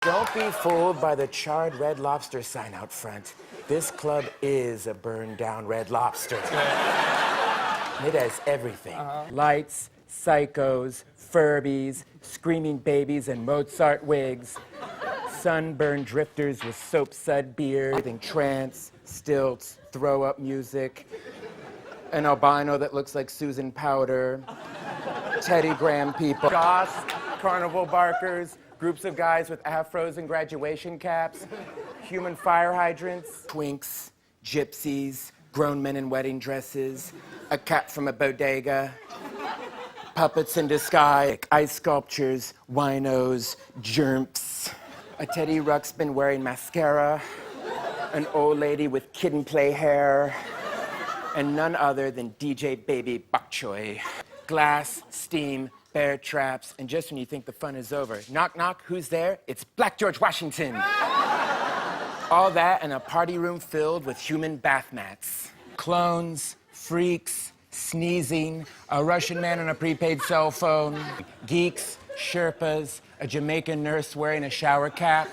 Don't be fooled by the charred Red Lobster sign out front. This club is a burned down Red Lobster. It has everything. Lights, psychos, Furbies, screaming babies, and Mozart wigs. Sunburned drifters with soap sud beer, trance, stilts, throw-up music. An albino that looks like Susan Powder. Teddy Graham people. Goths, carnival barkers, groups of guys with afros and graduation caps. Human fire hydrants. Twinks, gypsies, grown men in wedding dresses. A cat from a bodega. Puppets in disguise. Ice sculptures, winos, jermps. A Teddy Ruxpin wearing mascara. An old lady with kid and play hair. And none other than DJ Baby Bok Choy. Glass, steam, bear traps, and just when you think the fun is over, knock, knock, who's there? It's Black George Washington. All that in a party room filled with human bath mats. Clones, freaks, sneezing, a Russian man on a prepaid cell phone, geeks, Sherpas, a Jamaican nurse wearing a shower cap,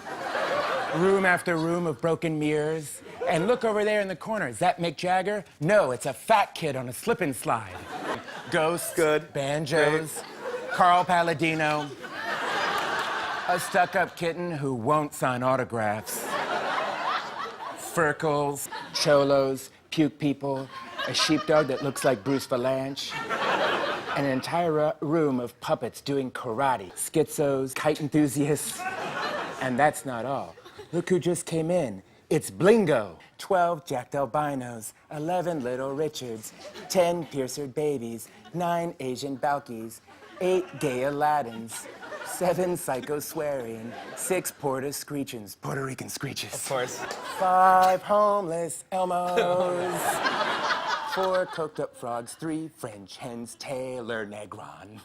room after room of broken mirrors. And look over there in the corner. Is that Mick Jagger? No, it's a fat kid on a slip and slide. Ghosts, good. Banjos, great. Carl Palladino, a stuck-up kitten who won't sign autographs, Furkles, cholos, puke people, a sheepdog that looks like Bruce Valanche, and an entire room of puppets doing karate, schizos, kite enthusiasts. And that's not all. Look who just came in. It's Blingo. 12 jacked albinos, 11 little Richards, 10 piercered babies, 9 Asian Balkies, 8 gay Aladdins, 7 psycho swearing, 6 Puerto Screechins, Puerto Rican screeches. Of course. 5 homeless Elmos, 4 coked up frogs, 3 French hens, Taylor Negron.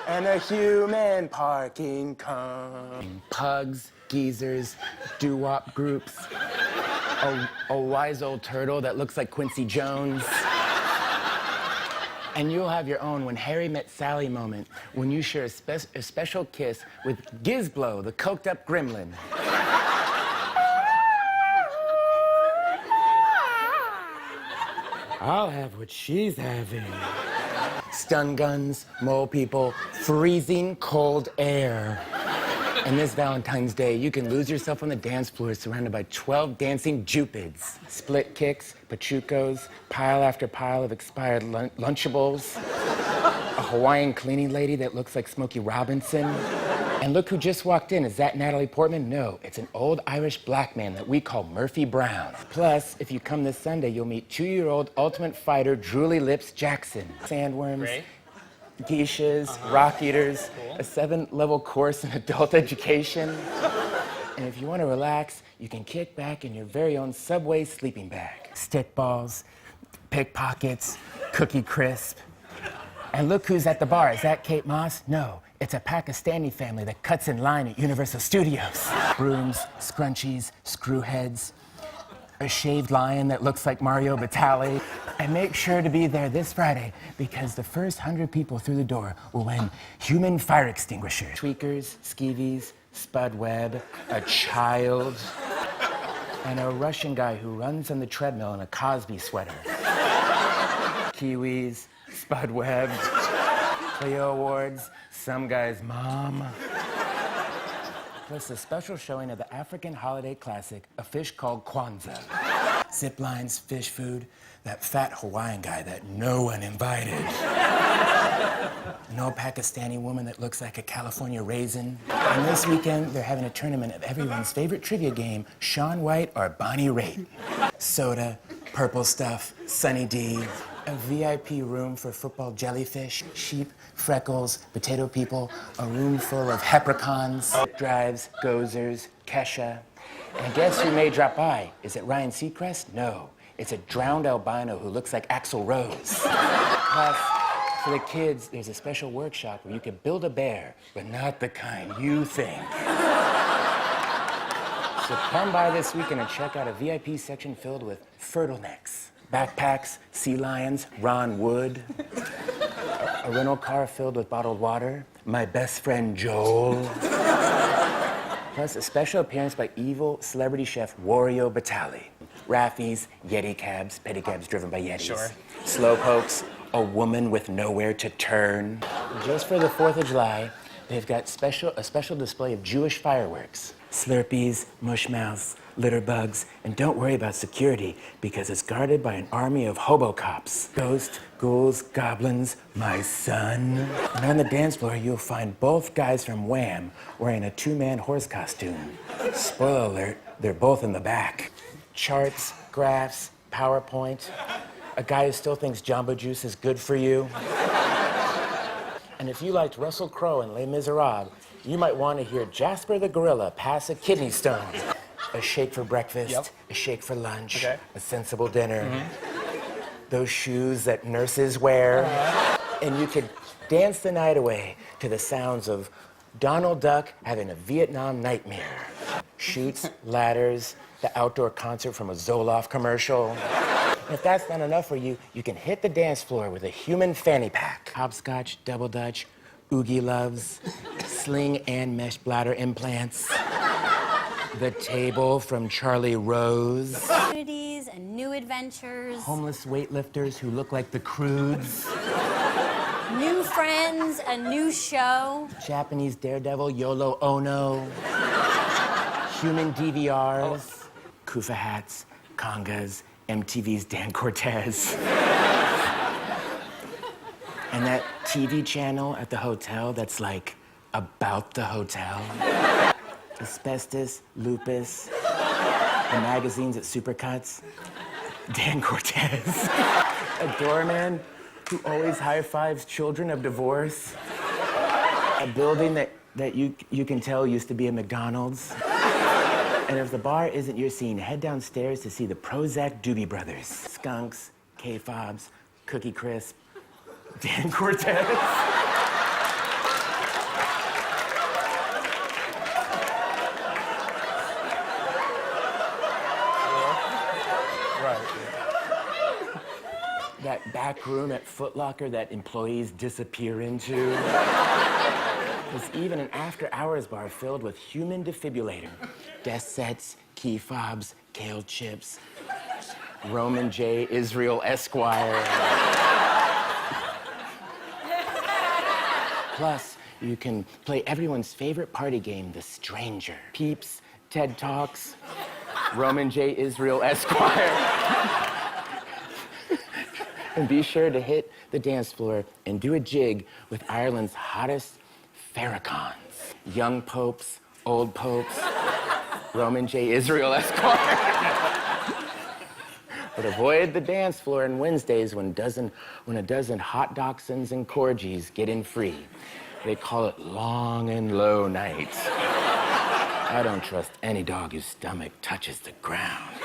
And a human parking cone. Pugs, geezers, doo-wop groups, a wise old turtle that looks like Quincy Jones. And you'll have your own When Harry Met Sally moment when you share a special kiss with Gizblo, the coked-up gremlin. I'll have what she's having. Stun guns, mole people, freezing cold air. And this Valentine's Day, you can lose yourself on the dance floor surrounded by 12 dancing Jupids. Split kicks, pachucos, pile after pile of expired Lunchables. A Hawaiian cleaning lady that looks like Smokey Robinson. And look who just walked in. Is that Natalie Portman? No, it's an old Irish black man that we call Murphy Brown. Plus, if you come this Sunday, you'll meet 2-year-old Ultimate Fighter Drooly Lips Jackson. Sandworms. Great. Geishas, rock eaters, cool. A 7-level course in adult education. And if you want to relax, you can kick back in your very own Subway sleeping bag. Stickballs, pickpockets, Cookie Crisp. And look who's at the bar. Is that Kate Moss? No, it's a Pakistani family that cuts in line at Universal Studios. Brooms, scrunchies, screwheads, a shaved lion that looks like Mario Batali. And make sure to be there this Friday because the first 100 people through the door will win human fire extinguishers. Tweakers, skeevies, Spud Webb, a child, and a Russian guy who runs on the treadmill in a Cosby sweater. Kiwis, Spud Webb, Clio Awards, some guy's mom. Plus a special showing of the African holiday classic, A Fish Called Kwanzaa. Zip lines, fish food, that fat Hawaiian guy that no one invited. An old Pakistani woman that looks like a California raisin. And this weekend, they're having a tournament of everyone's favorite trivia game, Shaun White or Bonnie Raitt. Soda, purple stuff, Sunny D, a VIP room for football jellyfish, sheep, freckles, potato people, a room full of leprechauns, drives, gozers, Kesha. And guess who may drop by? Is it Ryan Seacrest? No. It's a drowned albino who looks like Axl Rose. Plus, for the kids, there's a special workshop where you can build a bear, but not the kind you think. So come by this weekend and check out a VIP section filled with turtlenecks, backpacks, sea lions, Ron Wood, a rental car filled with bottled water, my best friend Joel, Plus, a special appearance by evil celebrity chef Wario Batali. Raffies, Yeti cabs, pedicabs driven by Yetis. Sure. Slowpokes, a woman with nowhere to turn. Just for the 4th of July, they've got a special display of Jewish fireworks. Slurpees, mushmouths, litter bugs, and don't worry about security because it's guarded by an army of hobo cops. Ghosts, ghouls, goblins, my son. And on the dance floor, you'll find both guys from Wham wearing a 2-man horse costume. Spoiler alert, they're both in the back. Charts, graphs, PowerPoint. A guy who still thinks Jamba Juice is good for you. And if you liked Russell Crowe in Les Miserables, you might want to hear Jasper the Gorilla pass a kidney stone. A shake for breakfast, a shake for lunch, a sensible dinner. Those shoes that nurses wear. And you could dance the night away to the sounds of Donald Duck having a Vietnam nightmare. Chutes, ladders, the outdoor concert from a Zoloft commercial. And if that's not enough for you, you can hit the dance floor with a human fanny pack. Hopscotch, double dutch, Oogie Loves, sling and mesh bladder implants. The table from Charlie Rose. Opportunities and new adventures. Homeless weightlifters who look like the Croods. New friends, a new show. Japanese daredevil Yolo Ono. Human DVRs. Kufa hats, congas, MTV's Dan Cortez. And that TV channel at the hotel that's like about the hotel. Asbestos, lupus, the magazines at Supercuts. Dan Cortez. A doorman who always high-fives children of divorce. A building that you can tell used to be a McDonald's. And if the bar isn't your scene, head downstairs to see the Prozac Doobie Brothers. Skunks, K-Fobs, Cookie Crisp, Dan Cortez. That back room at Foot Locker that employees disappear into. There's even an after-hours bar filled with human defibrillator. Desk sets, key fobs, kale chips, Roman J. Israel Esquire. Plus, you can play everyone's favorite party game, The Stranger. Peeps, TED Talks, Roman J. Israel Esquire. And be sure to hit the dance floor and do a jig with Ireland's hottest Farrakhan's. Young popes, old popes, Roman J. Israel Esquire. But avoid the dance floor on Wednesdays when a dozen hot dachshunds and corgis get in free. They call it long and low night. I don't trust any dog whose stomach touches the ground.